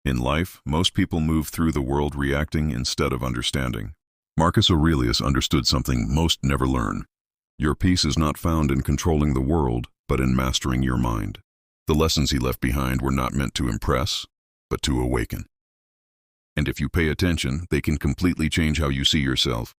In life, most people move through the world reacting instead of understanding. Marcus Aurelius understood something most never learn. Your peace is not found in controlling the world, but in mastering your mind. The lessons he left behind were not meant to impress, but to awaken. And if you pay attention, they can completely change how you see yourself,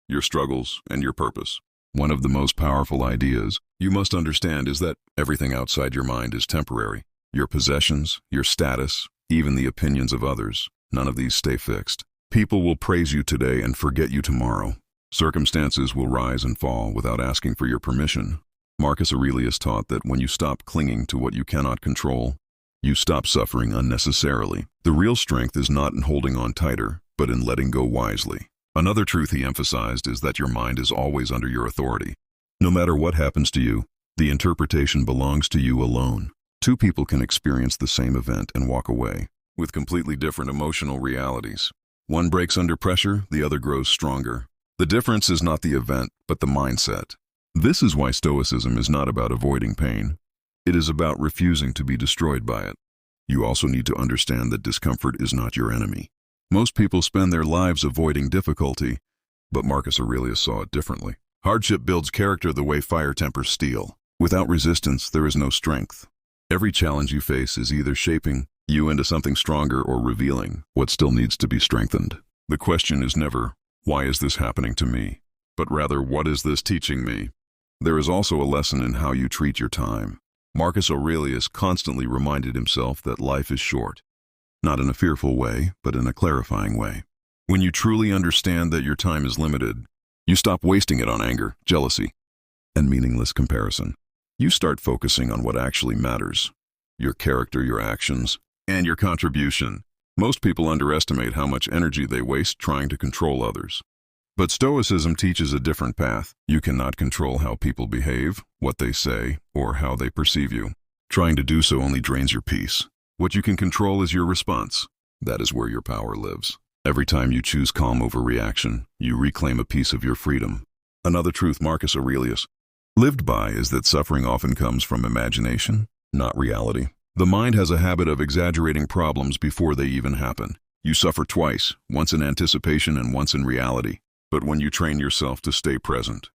your struggles, and your purpose. One of the most powerful ideas you must understand is that everything outside your mind is temporary. Your possessions, your status, even the opinions of others, none of these stay fixed. People will praise you today and forget you tomorrow. Circumstances will rise and fall without asking for your permission. Marcus Aurelius taught that when you stop clinging to what you cannot control, you stop suffering unnecessarily. The real strength is not in holding on tighter, but in letting go wisely. Another truth he emphasized is that your mind is always under your authority. No matter what happens to you, the interpretation belongs to you alone. Two people can experience the same event and walk away with completely different emotional realities. One breaks under pressure, the other grows stronger. The difference is not the event, but the mindset. This is why Stoicism is not about avoiding pain. It is about refusing to be destroyed by it. You also need to understand that discomfort is not your enemy. Most people spend their lives avoiding difficulty, but Marcus Aurelius saw it differently. Hardship builds character the way fire tempers steel. Without resistance, there is no strength. Every challenge you face is either shaping you into something stronger or revealing what still needs to be strengthened. The question is never, why is this happening to me? But rather, what is this teaching me? There is also a lesson in how you treat your time. Marcus Aurelius constantly reminded himself that life is short, not in a fearful way, but in a clarifying way. When you truly understand that your time is limited, you stop wasting it on anger, jealousy, and meaningless comparison. You start focusing on what actually matters: your character, your actions, and your contribution. Most people underestimate how much energy they waste trying to control others. But Stoicism teaches a different path. You cannot control how people behave, what they say, or how they perceive you. Trying to do so only drains your peace. What you can control is your response. That is where your power lives. Every time you choose calm over reaction, you reclaim a piece of your freedom. Another truth Marcus Aurelius lived by is that suffering often comes from imagination, not reality. The mind has a habit of exaggerating problems before they even happen. You suffer twice, once in anticipation and once in reality. But when you train yourself to stay present,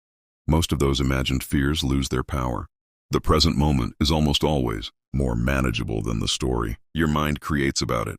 most of those imagined fears lose their power. The present moment is almost always more manageable than the story your mind creates about it.